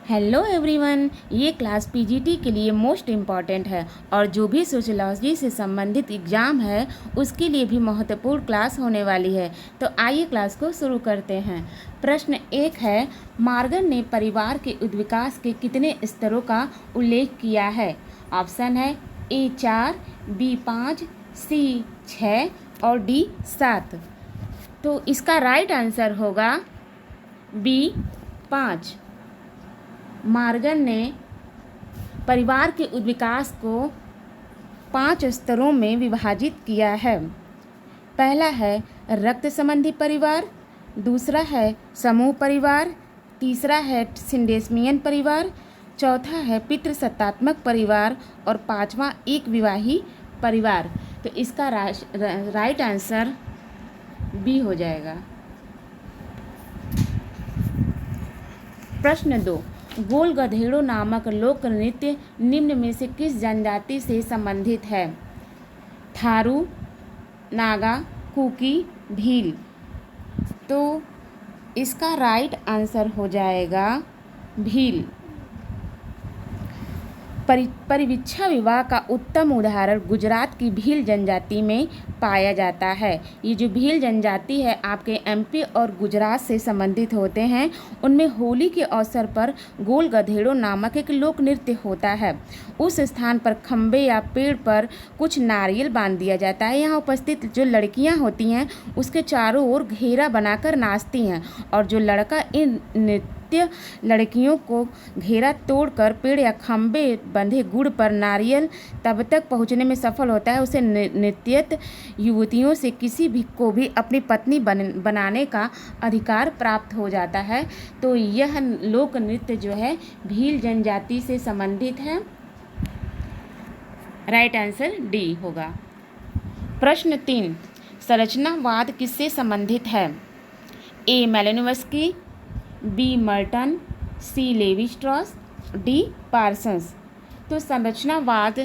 Hello everyone, ये class PGT के लिए मोस्ट इम्पॉर्टेंट है और जो भी सोशियोलॉजी से संबंधित एग्ज़ाम है उसके लिए भी महत्वपूर्ण क्लास होने वाली है। तो आइए क्लास को शुरू करते हैं। प्रश्न 1 है, मॉर्गन ने परिवार के विकास के कितने स्तरों का उल्लेख किया है? ऑप्शन है ए 4, बी 5, सी 6 और डी 7। तो इसका राइट आंसर होगा बी 5। मॉर्गन ने परिवार के विकास को 5 स्तरों में विभाजित किया है। पहला है रक्त संबंधी परिवार, दूसरा है समूह परिवार, तीसरा है सिंडेस्मियन परिवार, चौथा है पितृसत्तात्मक परिवार और पांचवा एक विवाही परिवार। तो इसका राइट आंसर बी हो जाएगा। प्रश्न 2, गोल गधेड़ों नामक लोक नृत्य निम्न में से किस जनजाति से संबंधित है? थारू, नागा, कुकी, भील। तो इसका राइट आंसर हो जाएगा भील। परिवीक्षा विवाह का उत्तम उदाहरण गुजरात की भील जनजाति में पाया जाता है। ये जो भील जनजाति है आपके एमपी और गुजरात से संबंधित होते हैं। उनमें होली के अवसर पर गोल गधेड़ों नामक एक लोक नृत्य होता है। उस स्थान पर खंबे या पेड़ पर कुछ नारियल बांध दिया जाता है। यहाँ उपस्थित जो लड़कियाँ होती हैं उसके चारों ओर घेरा बनाकर नाचती हैं और जो लड़का इन लड़कियों को घेरा तोड़कर पेड़ या खंबे बंधे गुड़ पर नारियल तब तक पहुंचने में सफल होता है, उसे नृत्यत युवतियों से किसी भी को भी अपनी पत्नी बनाने का अधिकार प्राप्त हो जाता है। तो यह लोक नृत्य जो है भील जनजाति से संबंधित है। राइट आंसर डी होगा। प्रश्न 3, संरचनावाद किससे संबंधित है? ए मैलिनोव्स्की, बी मर्टन, सी लेवी स्ट्रॉस, डी पार्सन्स। तो संरचनावाद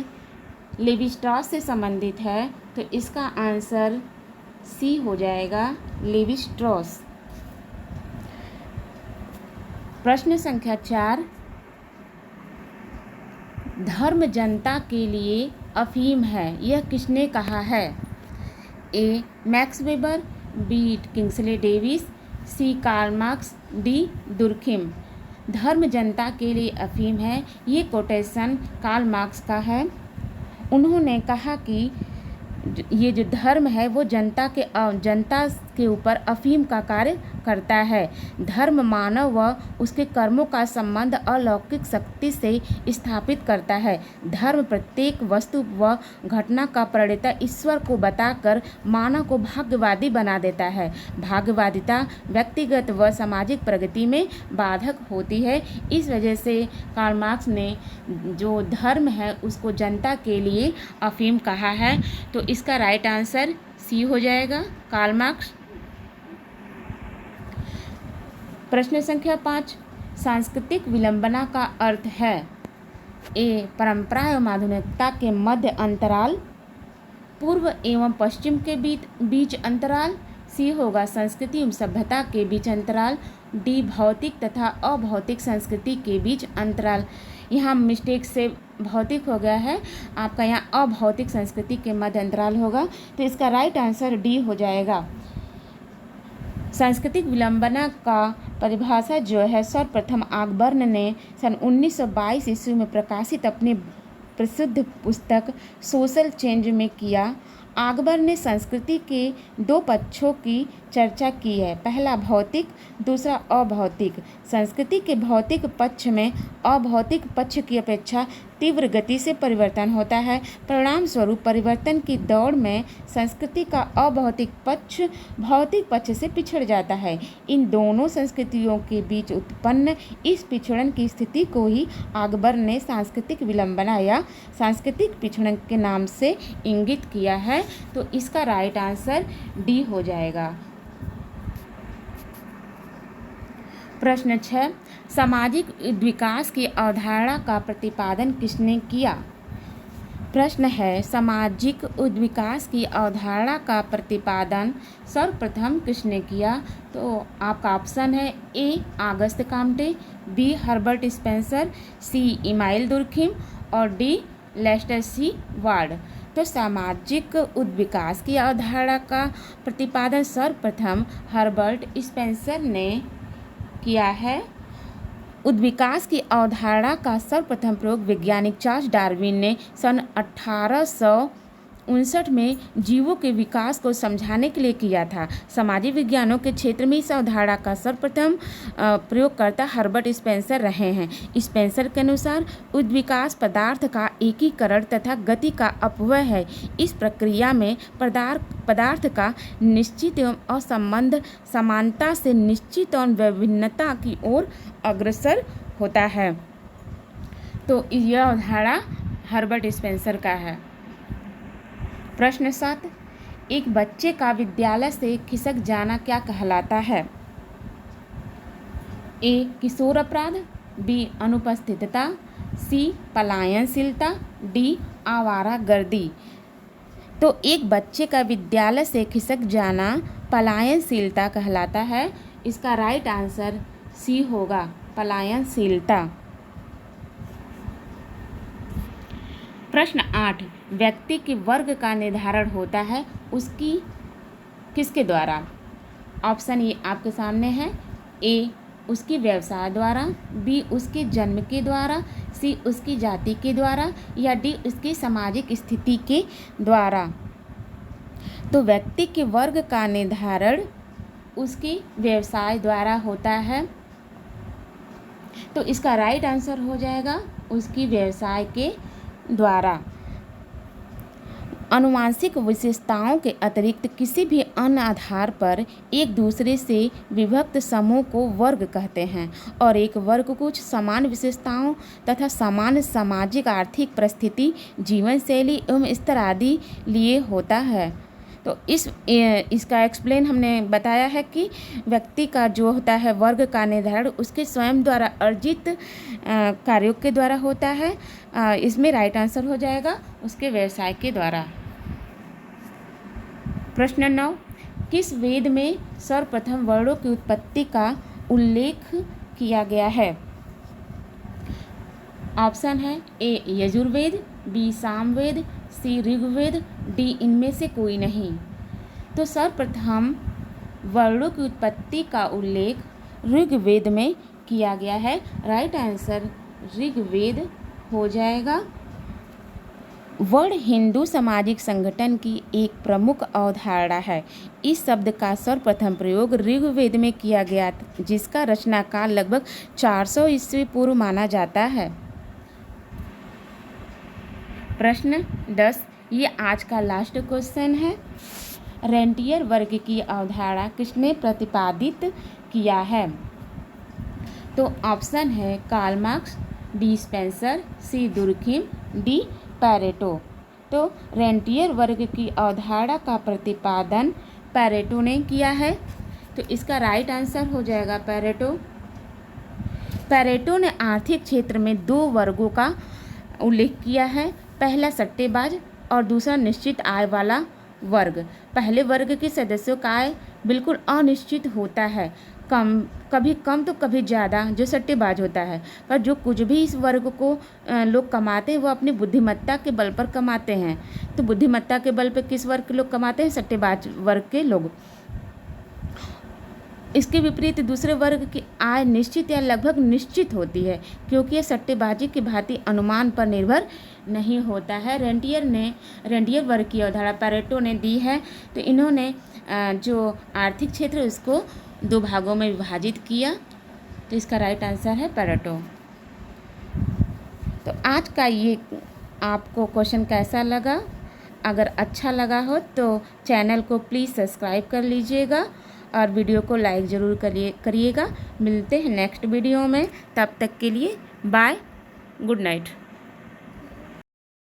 लेवी स्ट्रॉस से संबंधित है, तो इसका आंसर सी हो जाएगा, लेवी स्ट्रॉस। प्रश्न संख्या 4, धर्म जनता के लिए अफीम है, यह किसने कहा है? A Max Weber, B Kingsley Davis, C Karl Marx, D Durkheim. धर्म जनता के लिए अफीम है, ये कोटेशन कार्ल मार्क्स का है। उन्होंने कहा कि ये जो धर्म है वो जनता के ऊपर अफीम का कार्य करता है। धर्म मानव व उसके कर्मों का संबंध अलौकिक शक्ति से स्थापित करता है। धर्म प्रत्येक वस्तु व घटना का प्रणेता ईश्वर को बताकर मानव को भाग्यवादी बना देता है। भाग्यवादिता व्यक्तिगत व सामाजिक प्रगति में बाधक होती है। इस वजह से कार्ल मार्क्स ने जो धर्म है उसको जनता के लिए अफीम कहा है। तो इसका राइट आंसर सी हो जाएगा, कार्ल मार्क्स। प्रश्न संख्या 5, सांस्कृतिक विलंबना का अर्थ है? ए परंपरा एवं आधुनिकता के मध्य अंतराल, पूर्व एवं पश्चिम के बीच अंतराल, सी होगा संस्कृति एवं सभ्यता के बीच अंतराल, डी भौतिक तथा अभौतिक संस्कृति के बीच अंतराल। यहाँ मिस्टेक से भौतिक हो गया है, आपका यहाँ अभौतिक संस्कृति के मध्य अंतराल होगा। तो इसका राइट आंसर डी हो जाएगा। सांस्कृतिक विलंबना का परिभाषा जो है सर्वप्रथम अकबर ने सन 1922 ईस्वी में प्रकाशित अपनी प्रसिद्ध पुस्तक सोशल चेंज में किया। अकबर ने संस्कृति के 2 पक्षों की चर्चा की है, पहला भौतिक, दूसरा अभौतिक। संस्कृति के भौतिक पक्ष में अभौतिक पक्ष की अपेक्षा तीव्र गति से परिवर्तन होता है। परिणाम स्वरूप परिवर्तन की दौड़ में संस्कृति का अभौतिक पक्ष भौतिक पक्ष से पिछड़ जाता है। इन दोनों संस्कृतियों के बीच उत्पन्न इस पिछड़न की स्थिति को ही अकबर ने सांस्कृतिक विलंबना या सांस्कृतिक पिछड़न के नाम से इंगित किया है। तो इसका राइट आंसर डी हो जाएगा। प्रश्न 6, सामाजिक विकास की अवधारणा का प्रतिपादन किसने किया? प्रश्न है, सामाजिक उद्विकास की अवधारणा का प्रतिपादन सर्वप्रथम किसने किया? तो आपका ऑप्शन है A Auguste Comte, B Herbert Spencer, C Emile Durkheim और डी लेस्टर सी वार्ड। तो सामाजिक उद्विकास की अवधारणा का प्रतिपादन सर्वप्रथम हर्बर्ट स्पेंसर ने किया है। उद्विकास की अवधारणा का सर्वप्रथम प्रयोग वैज्ञानिक चार्ल्स डार्विन ने सन 1859 में जीवों के विकास को समझाने के लिए किया था। सामाजिक विज्ञानों के क्षेत्र में इस अवधारणा का सर्वप्रथम प्रयोगकर्ता हर्बर्ट स्पेंसर रहे हैं। स्पेंसर के अनुसार उद्विकास पदार्थ का एकीकरण तथा गति का अपव्यय है। इस प्रक्रिया में पदार्थ का निश्चित एवं असंबद्ध समानता से निश्चित और विभिन्नता की ओर अग्रसर होता है। तो यह अवधारणा हर्बर्ट स्पेंसर का है। प्रश्न 7, एक बच्चे का विद्यालय से खिसक जाना क्या कहलाता है? ए किशोर अपराध, बी अनुपस्थितता, सी पलायनशीलता, डी आवारागर्दी। तो एक बच्चे का विद्यालय से खिसक जाना पलायनशीलता कहलाता है। इसका राइट आंसर सी होगा, पलायनशीलता। प्रश्न 8, व्यक्ति के वर्ग का निर्धारण होता है उसकी किसके द्वारा? ऑप्शन ए आपके सामने है। ए उसकी व्यवसाय द्वारा, बी उसके जन्म के द्वारा, सी उसकी जाति के द्वारा या डी उसकी सामाजिक स्थिति के द्वारा। तो व्यक्ति के वर्ग का निर्धारण उसके व्यवसाय द्वारा होता है। तो इसका राइट आंसर हो जाएगा उसकी व्यवसाय के द्वारा। आनुवांशिक विशेषताओं के अतिरिक्त किसी भी अन्य आधार पर एक दूसरे से विभक्त समूह को वर्ग कहते हैं और एक वर्ग कुछ समान विशेषताओं तथा समान सामाजिक आर्थिक परिस्थिति, जीवन शैली एवं स्तर आदि लिए होता है। तो इसका एक्सप्लेन हमने बताया है कि व्यक्ति का जो होता है वर्ग का निर्धारण उसके स्वयं द्वारा अर्जित कार्यों के द्वारा होता है। इसमें राइट आंसर हो जाएगा उसके व्यवसाय के द्वारा। प्रश्न 9, किस वेद में सर्वप्रथम वर्णों की उत्पत्ति का उल्लेख किया गया है? ऑप्शन है ए यजुर्वेद, बी सामवेद, सी ऋग्वेद, डी इनमें से कोई नहीं। तो सर्वप्रथम वर्णों की उत्पत्ति का उल्लेख ऋग्वेद में किया गया है। राइट आंसर ऋग्वेद हो जाएगा। वर्ण हिंदू सामाजिक संगठन की एक प्रमुख अवधारणा है। इस शब्द का सर्वप्रथम प्रयोग ऋग्वेद में किया गया जिसका रचना काल लगभग 400 ईस्वी पूर्व माना जाता है। प्रश्न 10, ये आज का लास्ट क्वेश्चन है। रेंटियर वर्ग की अवधारणा किसने प्रतिपादित किया है? तो ऑप्शन है कार्ल मार्क्स, बी स्पेंसर, सी दुर्खिम, डी पैरेटो। तो रेंटियर वर्ग की अवधारणा का प्रतिपादन पैरेटो ने किया है। तो इसका राइट आंसर हो जाएगा पैरेटो। पैरेटो ने आर्थिक क्षेत्र में 2 वर्गों का उल्लेख किया है। पहला सट्टेबाज और दूसरा निश्चित आय वाला वर्ग। पहले वर्ग के सदस्यों का आय बिल्कुल अनिश्चित होता है, कभी कम तो कभी ज़्यादा, जो सट्टेबाज होता है। पर जो कुछ भी इस वर्ग को लोग कमाते हैं वो अपनी बुद्धिमत्ता के बल पर कमाते हैं। तो बुद्धिमत्ता के बल पर किस वर्ग के लोग कमाते हैं? सट्टेबाज वर्ग के लोग। इसके विपरीत दूसरे वर्ग की आय निश्चित या लगभग निश्चित होती है क्योंकि यह सट्टेबाजी की भांति अनुमान पर निर्भर नहीं होता है। रेंटियर वर्ग की अवधारणा पैरेटो ने दी है। तो इन्होंने जो आर्थिक क्षेत्र है उसको 2 भागों में विभाजित किया। तो इसका राइट आंसर है पैरेटो। तो आज का ये आपको क्वेश्चन कैसा लगा? अगर अच्छा लगा हो तो चैनल को प्लीज़ सब्सक्राइब कर लीजिएगा और वीडियो को लाइक ज़रूर करिएगा। मिलते हैं नेक्स्ट वीडियो में, तब तक के लिए बाय, गुड नाइट।